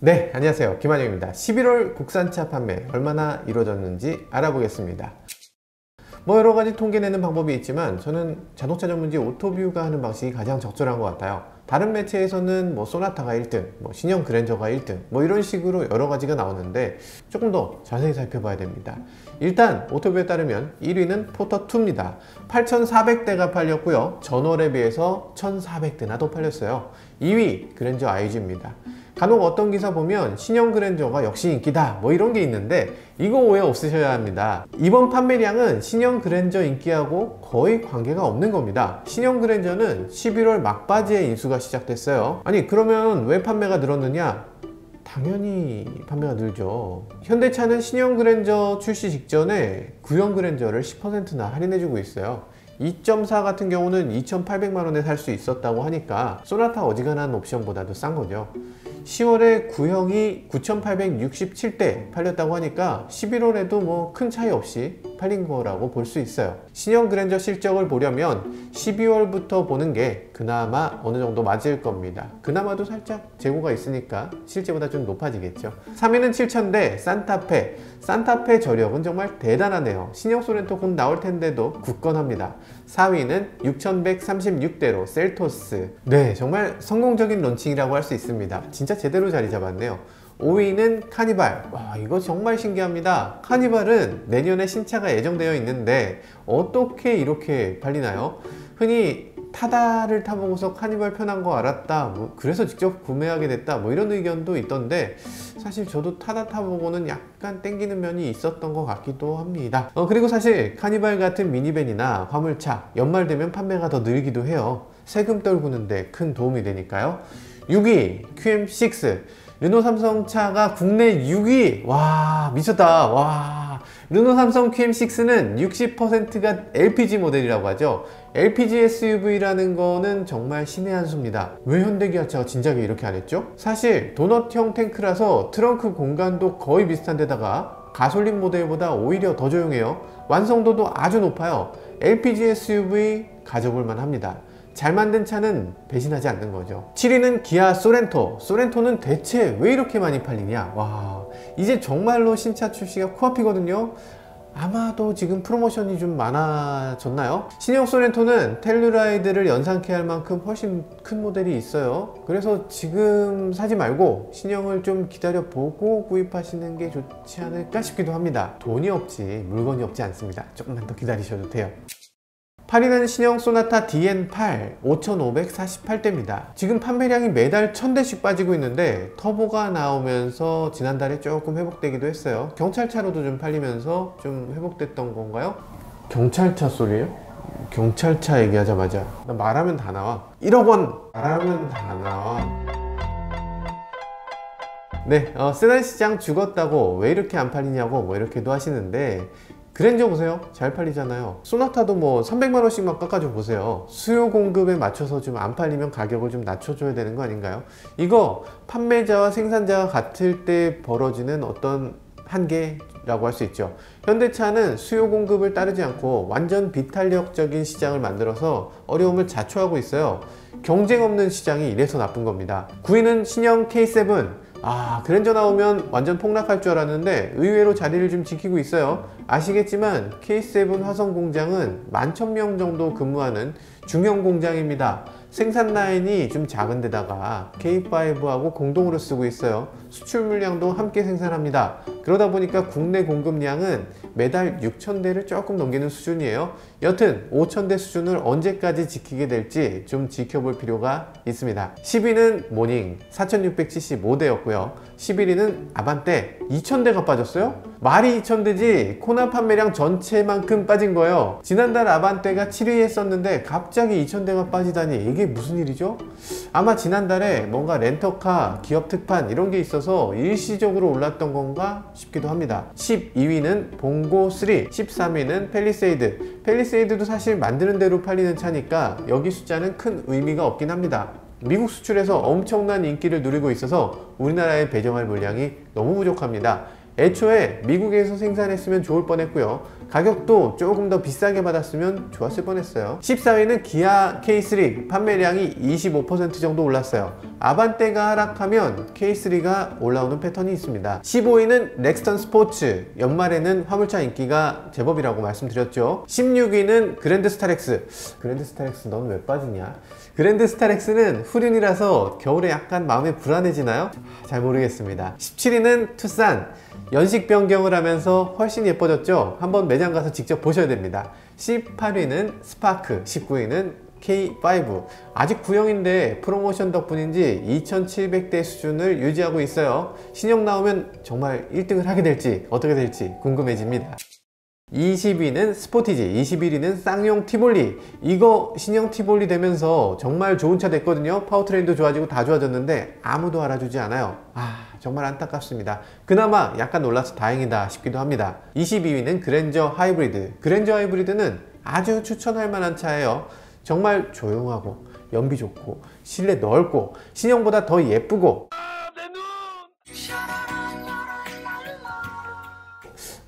네, 안녕하세요. 김한영입니다. 11월 국산차 판매 얼마나 이루어졌는지 알아보겠습니다. 여러가지 통계 내는 방법이 있지만 저는 자동차 전문지 오토뷰가 하는 방식이 가장 적절한 것 같아요. 다른 매체에서는 소나타가 1등, 신형 그랜저가 1등 이런 식으로 여러가지가 나오는데 조금 더 자세히 살펴봐야 됩니다. 일단 오토뷰에 따르면 1위는 포터2입니다. 8,400대가 팔렸고요. 전월에 비해서 1,400대나 더 팔렸어요. 2위 그랜저 IG입니다. 간혹 어떤 기사 보면 신형 그랜저가 역시 인기다 이런 게 있는데 이거 오해 없으셔야 합니다. 이번 판매량은 신형 그랜저 인기하고 거의 관계가 없는 겁니다. 신형 그랜저는 11월 막바지에 인수가 시작됐어요. 아니 그러면 왜 판매가 늘었느냐? 당연히 판매가 늘죠. 현대차는 신형 그랜저 출시 직전에 구형 그랜저를 10%나 할인해주고 있어요. 2.4 같은 경우는 2,800만원에 살 수 있었다고 하니까 소나타 어지간한 옵션보다도 싼 거죠. 10월에 구형이 9,867대 팔렸다고 하니까 11월에도 큰 차이 없이 팔린 거라고 볼 수 있어요. 신형 그랜저 실적을 보려면 12월부터 보는 게 그나마 어느 정도 맞을 겁니다. 그나마도 살짝 재고가 있으니까 실제보다 좀 높아지겠죠. 3위는 7,000대 산타페. 산타페 저력은 정말 대단하네요. 신형 소렌토 곧 나올 텐데도 굳건합니다. 4위는 6,136대로 셀토스. 네, 정말 성공적인 론칭이라고 할 수 있습니다. 진짜 제대로 자리 잡았네요. 5위는 카니발. 와, 이거 정말 신기합니다. 카니발은 내년에 신차가 예정되어 있는데 어떻게 이렇게 팔리나요? 흔히 타다를 타보고서 카니발 편한 거 알았다, 그래서 직접 구매하게 됐다, 이런 의견도 있던데 사실 저도 타다 타보고는 약간 땡기는 면이 있었던 것 같기도 합니다. 그리고 사실 카니발 같은 미니밴이나 화물차 연말 되면 판매가 더 늘기도 해요. 세금 떨구는데 큰 도움이 되니까요. 6위 QM6. 르노 삼성 차가 국내 6위. 와, 미쳤다. 와, 르노 삼성 QM6는 60%가 LPG 모델이라고 하죠. LPG SUV라는 거는 정말 신의 한 수입니다. 왜 현대기아차가 진작에 이렇게 안 했죠? 사실 도넛형 탱크라서 트렁크 공간도 거의 비슷한 데다가 가솔린 모델보다 오히려 더 조용해요. 완성도도 아주 높아요. LPG SUV 가져볼만 합니다. 잘 만든 차는 배신하지 않는 거죠. 7위는 기아 소렌토. 소렌토는 대체 왜 이렇게 많이 팔리냐? 와, 이제 정말로 신차 출시가 코앞이거든요. 아마도 지금 프로모션이 좀 많아졌나요? 신형 소렌토는 텔루라이드를 연상케 할 만큼 훨씬 큰 모델이 있어요. 그래서 지금 사지 말고 신형을 좀 기다려보고 구입하시는 게 좋지 않을까 싶기도 합니다. 돈이 없지 물건이 없지 않습니다. 조금만 더 기다리셔도 돼요. 8위는 신형 소나타 DN8 5,548대입니다. 지금 판매량이 매달 1,000대씩 빠지고 있는데 터보가 나오면서 지난달에 조금 회복되기도 했어요. 경찰차로도 좀 팔리면서 좀 회복됐던 건가요? 경찰차 소리예요? 경찰차 얘기하자마자 나 말하면 다 나와. 1억 원 말하면 다 나와. 네, 세단 시장 죽었다고 왜 이렇게 안 팔리냐고 이렇게도 하시는데 그랜저 보세요. 잘 팔리잖아요. 소나타도 300만원씩만 깎아줘 보세요. 수요 공급에 맞춰서 좀 안 팔리면 가격을 좀 낮춰줘야 되는 거 아닌가요? 이거 판매자와 생산자가 같을 때 벌어지는 어떤 한계라고 할 수 있죠. 현대차는 수요 공급을 따르지 않고 완전 비탄력적인 시장을 만들어서 어려움을 자초하고 있어요. 경쟁 없는 시장이 이래서 나쁜 겁니다. 9위는 신형 K7. 그랜저 나오면 완전 폭락할 줄 알았는데 의외로 자리를 좀 지키고 있어요. 아시겠지만 K7 화성 공장은 11,000명 정도 근무하는 중형 공장입니다. 생산 라인이 좀 작은 데다가 K5하고 공동으로 쓰고 있어요. 수출 물량도 함께 생산합니다. 그러다 보니까 국내 공급량은 매달 6,000대를 조금 넘기는 수준이에요. 여튼 5,000대 수준을 언제까지 지키게 될지 좀 지켜볼 필요가 있습니다. 10위는 모닝 4,675대였고요 11위는 아반떼 2,000대가 빠졌어요? 말이 2,000대지 코나 판매량 전체만큼 빠진 거예요. 지난달 아반떼가 7위 했었는데 갑자기 2,000대가 빠지다니 이게 무슨 일이죠? 아마 지난달에 뭔가 렌터카, 기업 특판 이런 게 있어서 일시적으로 올랐던 건가 싶기도 합니다. 12위는 봉고3, 13위는 팰리세이드. 팰리세이드도 사실 만드는 대로 팔리는 차니까 여기 숫자는 큰 의미가 없긴 합니다. 미국 수출에서 엄청난 인기를 누리고 있어서 우리나라에 배정할 물량이 너무 부족합니다. 애초에 미국에서 생산했으면 좋을 뻔했고요. 가격도 조금 더 비싸게 받았으면 좋았을 뻔했어요. 14위는 기아 K3, 판매량이 25% 정도 올랐어요. 아반떼가 하락하면 K3가 올라오는 패턴이 있습니다. 15위는 렉스턴 스포츠, 연말에는 화물차 인기가 제법이라고 말씀드렸죠. 16위는 그랜드 스타렉스. 그랜드 스타렉스 너는 왜 빠지냐? 그랜드 스타렉스는 후륜이라서 겨울에 약간 마음이 불안해지나요? 잘 모르겠습니다. 17위는 투싼. 연식 변경을 하면서 훨씬 예뻐졌죠? 한번 매장 가서 직접 보셔야 됩니다. 18위는 스파크, 19위는 K5. 아직 구형인데 프로모션 덕분인지 2700대 수준을 유지하고 있어요. 신형 나오면 정말 1등을 하게 될지 어떻게 될지 궁금해집니다. 20위는 스포티지, 21위는 쌍용 티볼리. 이거 신형 티볼리 되면서 정말 좋은 차 됐거든요. 파워트레인도 좋아지고 다 좋아졌는데 아무도 알아주지 않아요. 정말 안타깝습니다. 그나마 약간 놀라서 다행이다 싶기도 합니다. 22위는 그랜저 하이브리드. 그랜저 하이브리드는 아주 추천할 만한 차예요. 정말 조용하고 연비 좋고 실내 넓고 신형보다 더 예쁘고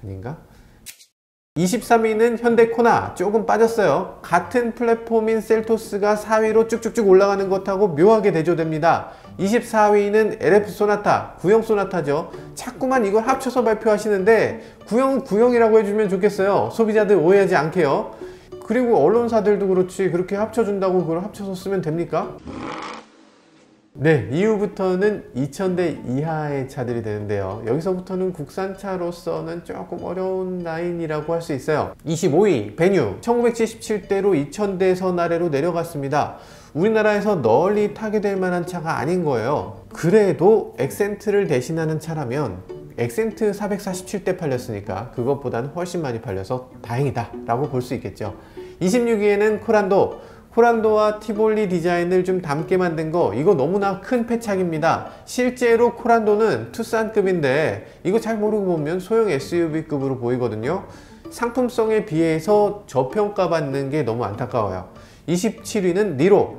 아닌가? 23위는 현대 코나. 조금 빠졌어요. 같은 플랫폼인 셀토스가 4위로 쭉쭉쭉 올라가는 것하고 묘하게 대조됩니다. 24위는 LF 소나타, 구형 소나타죠. 자꾸만 이걸 합쳐서 발표하시는데 구형은 구형이라고 해주면 좋겠어요. 소비자들 오해하지 않게요. 그리고 언론사들도 그렇지 그렇게 합쳐준다고 그걸 합쳐서 쓰면 됩니까? 네, 이후부터는 2000대 이하의 차들이 되는데요. 여기서부터는 국산차로서는 조금 어려운 라인이라고 할 수 있어요. 25위 베뉴. 1977대로 2000대 아래로 내려갔습니다. 우리나라에서 널리 타게 될 만한 차가 아닌 거예요. 그래도 엑센트를 대신하는 차라면 엑센트 447대 팔렸으니까 그것보다는 훨씬 많이 팔려서 다행이다 라고 볼 수 있겠죠. 26위에는 코란도. 코란도와 티볼리 디자인을 좀 닮게 만든 거, 이거 너무나 큰 패착입니다. 실제로 코란도는 투싼급인데 이거 잘 모르고 보면 소형 SUV급으로 보이거든요. 상품성에 비해서 저평가받는 게 너무 안타까워요. 27위는 니로.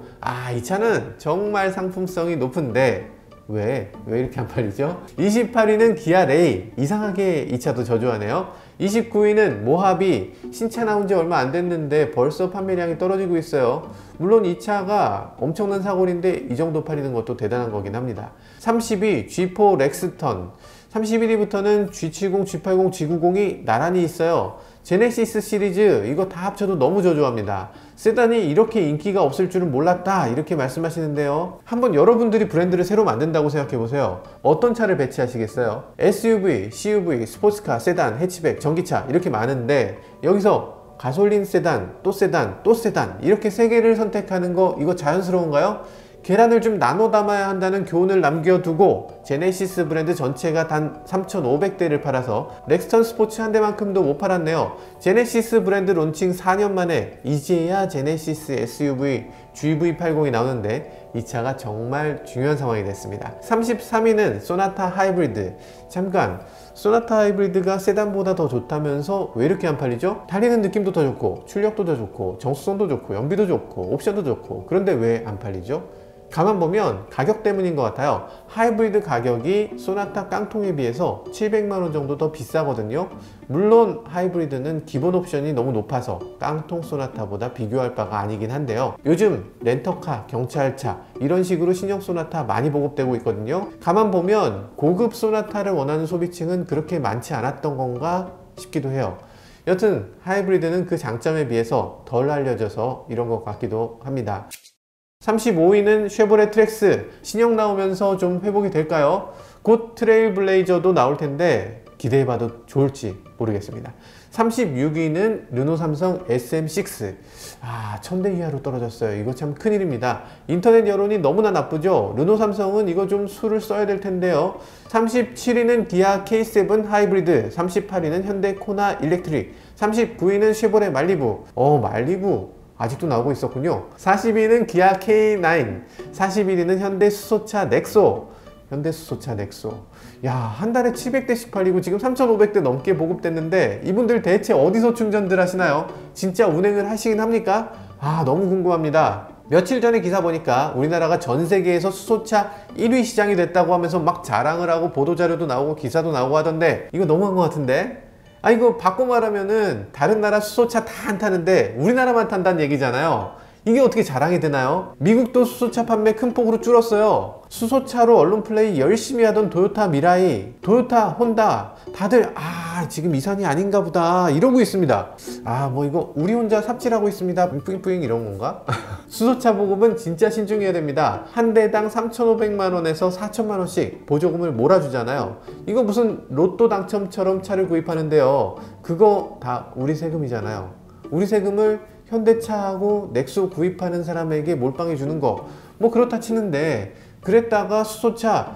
이 차는 정말 상품성이 높은데 왜 이렇게 안 팔리죠? 28위는 기아 레이. 이상하게 이 차도 저조하네요. 29위는 모하비. 신차 나온 지 얼마 안 됐는데 벌써 판매량이 떨어지고 있어요. 물론 이 차가 엄청난 사골인데 이 정도 팔리는 것도 대단한 거긴 합니다. 30위 G4 렉스턴. 31위부터는 G70, G80, G90이 나란히 있어요. 제네시스 시리즈 이거 다 합쳐도 너무 저조합니다. 세단이 이렇게 인기가 없을 줄은 몰랐다 이렇게 말씀하시는데요. 한번 여러분들이 브랜드를 새로 만든다고 생각해보세요. 어떤 차를 배치하시겠어요? SUV, CUV, 스포츠카, 세단, 해치백, 전기차 이렇게 많은데 여기서 가솔린 세단, 또 세단, 또 세단 이렇게 세 개를 선택하는 거 이거 자연스러운가요? 계란을 좀 나눠 담아야 한다는 교훈을 남겨두고 제네시스 브랜드 전체가 단 3,500대를 팔아서 렉스턴 스포츠 한 대만큼도 못 팔았네요. 제네시스 브랜드 론칭 4년 만에 이제야 제네시스 SUV GV80이 나오는데 이 차가 정말 중요한 상황이 됐습니다. 33위는 소나타 하이브리드. 잠깐, 소나타 하이브리드가 세단보다 더 좋다면서 왜 이렇게 안 팔리죠? 달리는 느낌도 더 좋고 출력도 더 좋고 정수성도 좋고 연비도 좋고 옵션도 좋고 그런데 왜 안 팔리죠? 가만 보면 가격 때문인 것 같아요. 하이브리드 가격이 소나타 깡통에 비해서 700만원 정도 더 비싸거든요. 물론 하이브리드는 기본 옵션이 너무 높아서 깡통 소나타보다 비교할 바가 아니긴 한데요. 요즘 렌터카, 경찰차 이런 식으로 신형 소나타 많이 보급되고 있거든요. 가만 보면 고급 소나타를 원하는 소비층은 그렇게 많지 않았던 건가 싶기도 해요. 여튼 하이브리드는 그 장점에 비해서 덜 알려져서 이런 것 같기도 합니다. 35위는 쉐보레 트랙스. 신형 나오면서 좀 회복이 될까요? 곧 트레일블레이저도 나올 텐데 기대해봐도 좋을지 모르겠습니다. 36위는 르노 삼성 SM6. 1000대 이하로 떨어졌어요. 이거 참 큰일입니다. 인터넷 여론이 너무나 나쁘죠? 르노 삼성은 이거 좀 수를 써야 될 텐데요. 37위는 기아 K7 하이브리드. 38위는 현대 코나 일렉트릭. 39위는 쉐보레 말리부. 말리부 아직도 나오고 있었군요. 40위는 기아 K9, 41위는 현대 수소차 넥소. 현대 수소차 넥소. 한 달에 700대씩 팔리고 지금 3,500대 넘게 보급됐는데 이분들 대체 어디서 충전들 하시나요? 진짜 운행을 하시긴 합니까? 너무 궁금합니다. 며칠 전에 기사 보니까 우리나라가 전 세계에서 수소차 1위 시장이 됐다고 하면서 막 자랑을 하고 보도자료도 나오고 기사도 나오고 하던데 이거 너무한 것 같은데? 이거 바꿔 말하면은 다른 나라 수소차 다 안 타는데 우리나라만 탄다는 얘기잖아요. 이게 어떻게 자랑이 되나요? 미국도 수소차 판매 큰 폭으로 줄었어요. 수소차로 언론 플레이 열심히 하던 도요타 미라이, 도요타, 혼다 다들 지금 이산이 아닌가 보다 이러고 있습니다. 뭐 이거 우리 혼자 삽질하고 있습니다 뿌잉뿌잉 이런 건가? 수소차 보급은 진짜 신중해야 됩니다. 한 대당 3,500만원에서 4,000만원씩 보조금을 몰아주잖아요. 이거 무슨 로또 당첨처럼 차를 구입하는데요. 그거 다 우리 세금이잖아요. 우리 세금을 현대차하고 넥소 구입하는 사람에게 몰빵해 주는 거 뭐 그렇다 치는데, 그랬다가 수소차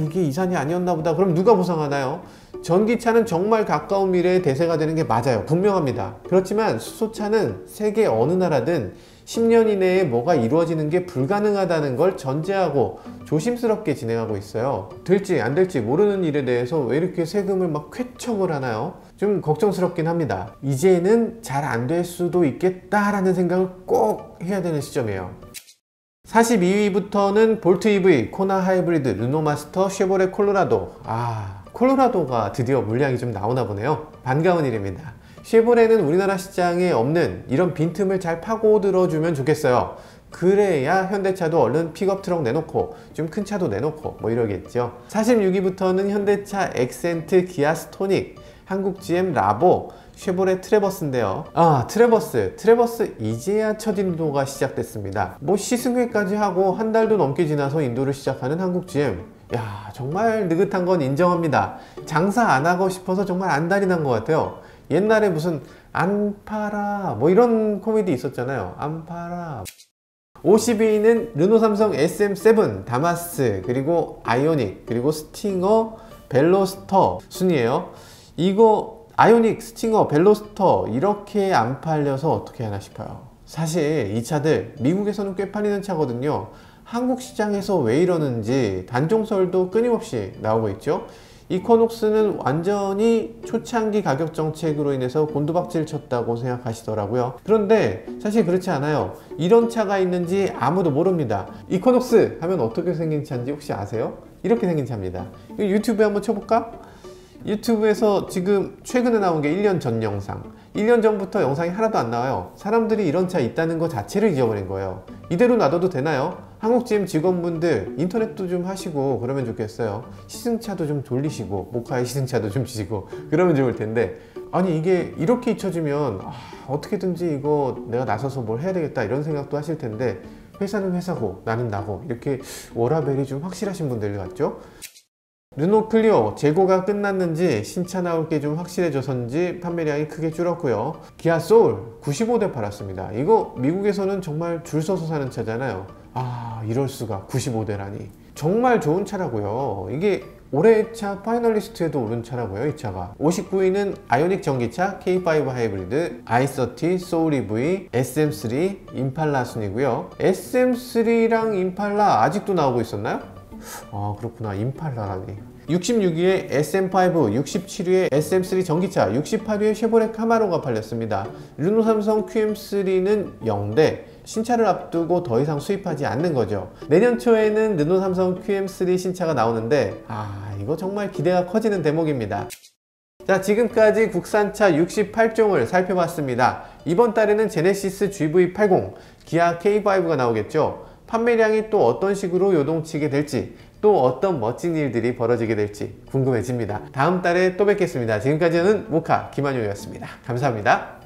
이게 이산이 아니었나 보다 그럼 누가 보상하나요? 전기차는 정말 가까운 미래에 대세가 되는 게 맞아요. 분명합니다. 그렇지만 수소차는 세계 어느 나라든 10년 이내에 뭐가 이루어지는 게 불가능하다는 걸 전제하고 조심스럽게 진행하고 있어요. 될지 안 될지 모르는 일에 대해서 왜 이렇게 세금을 막 쾌척을 하나요? 좀 걱정스럽긴 합니다. 이제는 잘 안 될 수도 있겠다라는 생각을 꼭 해야 되는 시점이에요. 42위부터는 볼트 EV, 코나 하이브리드, 르노 마스터, 쉐보레 콜로라도. 콜로라도가 드디어 물량이 좀 나오나 보네요. 반가운 일입니다. 쉐보레는 우리나라 시장에 없는 이런 빈틈을 잘 파고들어주면 좋겠어요. 그래야 현대차도 얼른 픽업 트럭 내놓고 좀 큰 차도 내놓고 뭐 이러겠죠. 46위부터는 현대차 엑센트, 기아 스토닉, 한국 GM 라보, 쉐보레 트래버스인데요. 트래버스 이제야 첫 인도가 시작됐습니다. 뭐 시승회까지 하고 한 달도 넘게 지나서 인도를 시작하는 한국 GM. 정말 느긋한 건 인정합니다. 장사 안 하고 싶어서 정말 안달이 난 것 같아요. 옛날에 무슨 안 팔아 뭐 이런 코미디 있었잖아요. 안 팔아. 50위는 르노 삼성 SM7, 다마스, 그리고 아이오닉, 그리고 스팅어, 벨로스터 순이에요. 이거 아이오닉, 스팅어, 벨로스터 이렇게 안 팔려서 어떻게 하나 싶어요. 사실 이 차들 미국에서는 꽤 팔리는 차거든요. 한국 시장에서 왜 이러는지 단종설도 끊임없이 나오고 있죠. 이코녹스는 완전히 초창기 가격 정책으로 인해서 곤두박질 쳤다고 생각하시더라고요. 그런데 사실 그렇지 않아요. 이런 차가 있는지 아무도 모릅니다. 이코녹스 하면 어떻게 생긴 차인지 혹시 아세요? 이렇게 생긴 차입니다. 유튜브에 한번 쳐볼까? 유튜브에서 지금 최근에 나온 게 1년 전 영상. 1년 전부터 영상이 하나도 안 나와요. 사람들이 이런 차 있다는 거 자체를 잊어버린 거예요. 이대로 놔둬도 되나요? 한국 GM 직원분들 인터넷도 좀 하시고 그러면 좋겠어요. 시승차도 좀 돌리시고 모카의 시승차도 좀 주시고 그러면 좋을 텐데, 이게 이렇게 잊혀지면 어떻게든지 이거 내가 나서서 뭘 해야 되겠다 이런 생각도 하실 텐데, 회사는 회사고 나는 나고 이렇게 워라밸이 좀 확실하신 분들 같죠? 르노 클리오 재고가 끝났는지 신차 나올 게 좀 확실해져서인지 판매량이 크게 줄었고요. 기아 소울 95대 팔았습니다. 이거 미국에서는 정말 줄 서서 사는 차잖아요. 이럴 수가 95대라니. 정말 좋은 차라고요. 이게 올해의 차 파이널리스트에도 오른 차라고요. 이 차가. 59위는 아이오닉 전기차, K5 하이브리드, i30, 소울 EV, SM3, 임팔라 순이고요. SM3랑 임팔라 아직도 나오고 있었나요? 그렇구나. 임팔라라니. 66위에 SM5, 67위에 SM3 전기차, 68위에 쉐보레 카마로가 팔렸습니다. 르노 삼성 QM3는 0대, 신차를 앞두고 더 이상 수입하지 않는 거죠. 내년 초에는 르노 삼성 QM3 신차가 나오는데 이거 정말 기대가 커지는 대목입니다. 자, 지금까지 국산차 68종을 살펴봤습니다. 이번 달에는 제네시스 GV80, 기아 K5가 나오겠죠. 판매량이 또 어떤 식으로 요동치게 될지, 또 어떤 멋진 일들이 벌어지게 될지 궁금해집니다. 다음 달에 또 뵙겠습니다. 지금까지는 모카 김한용이었습니다. 감사합니다.